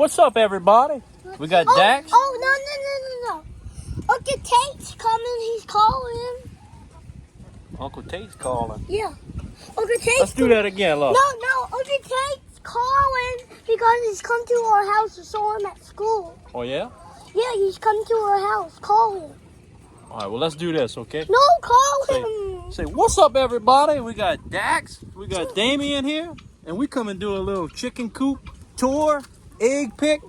What's up, everybody? We got Dax. Oh, no. Uncle Tate's coming. He's calling. Uncle Tate's calling. Yeah. Uncle Tate's Let's do that again, look. No. Uncle Tate's calling because he's come to our house to saw him at school. Oh, yeah? Yeah, he's come to our house. Call him. All right, well, let's do this, okay? No, call him. Say, what's up, everybody? We got Dax. We got Damien here. And we come and do a little chicken coop tour, egg pick,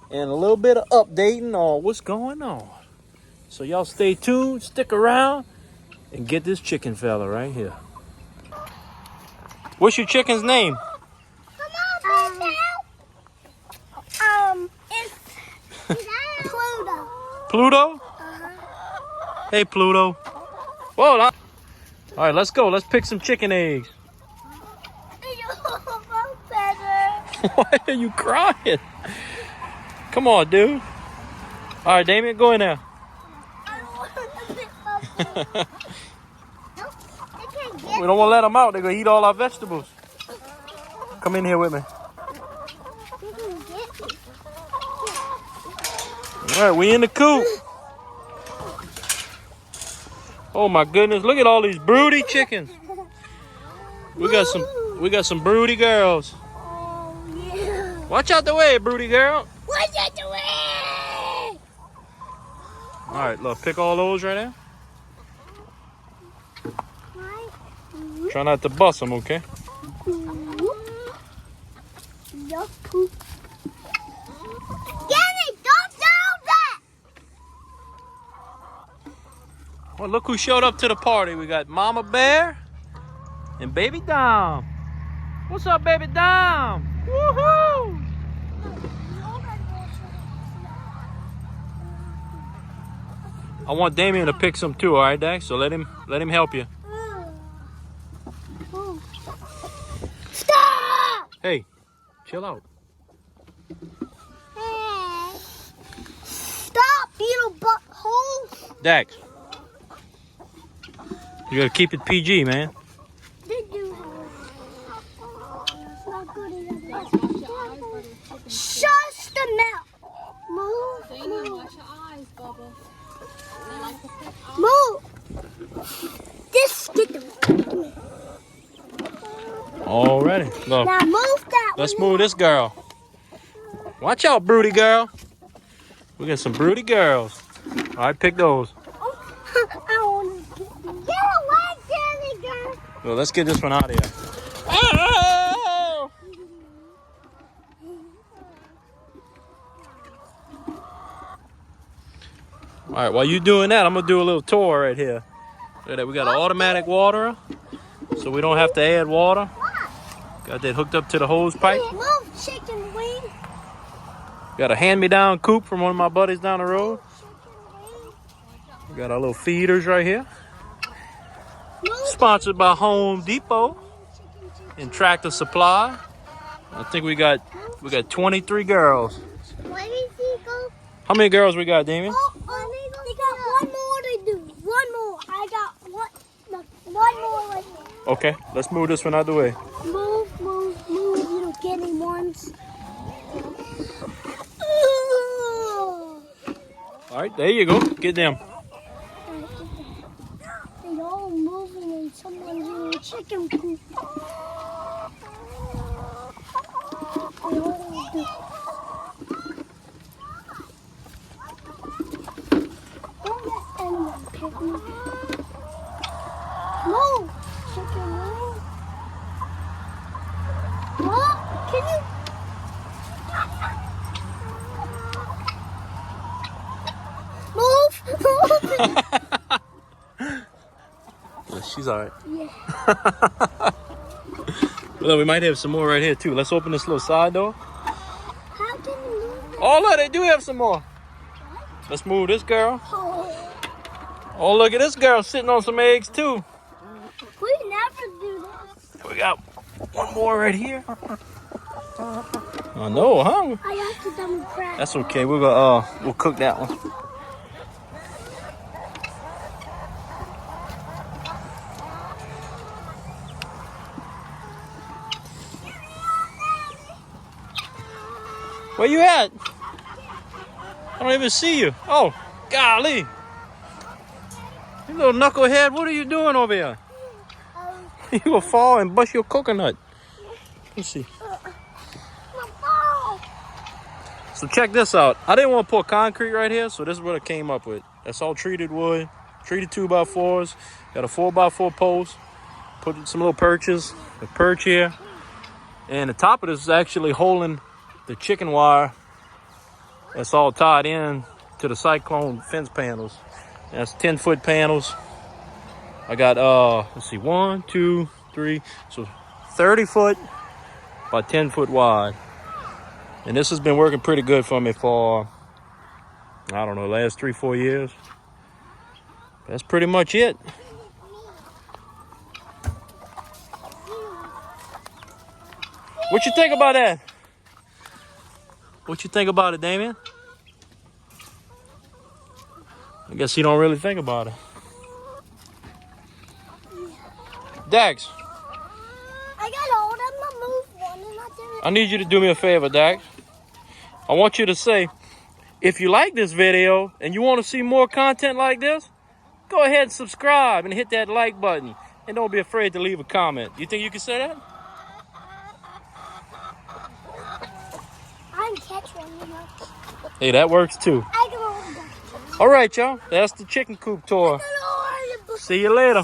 and a little bit of updating on what's going on. So y'all stay tuned, stick around, and get this chicken fella right here. What's your chicken's name? Come on, it's Pluto. Pluto? Hey, Pluto. Whoa. All right, let's go. Let's pick some chicken eggs. Why are you crying? Come on, dude. All right, Damien, go in there. We don't want to let them out. They're going to eat all our vegetables. Come in here with me. All right, we in the coop. Oh my goodness, look at all these broody chickens. We got some broody girls. Oh, yeah. Watch out the way, broody girl. Watch out the way. All right, look, pick all those right now. Try not to bust them, okay? Yuck, poop. Danny, don't do that! Well, look who showed up to the party. We got Mama Bear and Baby Dom. What's up, Baby Dom? Woohoo! I want Damien to pick some too, all right, Dax? So let him help you. Stop! Hey, chill out. Hey. Stop, little butthole. Dax, you gotta keep it PG, man. Shush the mouth. Move. Move. Just get the. Alrighty, look. Now move that. Let's move this girl. Watch out, broody girl. We got some broody girls. All right, pick those. I want to get away, Danny girl. Well, let's get this one out of here. Oh! All right, while you doing that, I'm gonna do a little tour right here. Look at that, we got an automatic waterer, so we don't have to add water. Got that hooked up to the hose pipe. Move, chicken wing. Got a hand-me-down coop from one of my buddies down the road. We got our little feeders right here. Sponsored by Home Depot and Tractor Supply. I think we got 23 girls. Let me see, go. How many girls we got, Damien? Oh, we got one more to do. One more. I got one more right here. Okay, let's move this one out of the way. Move, you don't get any ones. All right, there you go. Get them. They're all moving in someone's little chicken coop. Don't let anyone pick me. Move, chicken move. What? Can you? Move! Yeah, she's all right. Yeah. Well, we might have some more right here too. Let's open this little side door. How can you move that? Oh, look, they do have some more. Let's move this girl. Oh, look at this girl sitting on some eggs too. We never do this. We got one more right here. Oh no, huh? I accidentally cracked. That's okay. We'll cook that one. Where you at? I don't even see you. Oh, golly. You little knucklehead, what are you doing over here? You will fall and bust your coconut. Let's see. So check this out. I didn't want to pour concrete right here, so this is what I came up with. That's all treated wood, treated 2x4s. Got a 4x4 post. Put some little perches, a perch here. And the top of this is actually holding the chicken wire. That's all tied in to the cyclone fence panels. That's 10-foot panels. I got, let's see, 1, 2, 3. So 30 foot by 10 foot wide. And this has been working pretty good for me for, I don't know, the last 3-4 years. That's pretty much it. What you think about that? What you think about it, Damien? I guess he don't really think about it. Dax. I got all of them to move one and I didn't. I need you to do me a favor, Dax. I want you to say, if you like this video and you want to see more content like this, go ahead and subscribe and hit that like button. And don't be afraid to leave a comment. You think you can say that? I'm catching one. Hey, that works too. I don't know. All right, y'all. That's the chicken coop tour. See you later.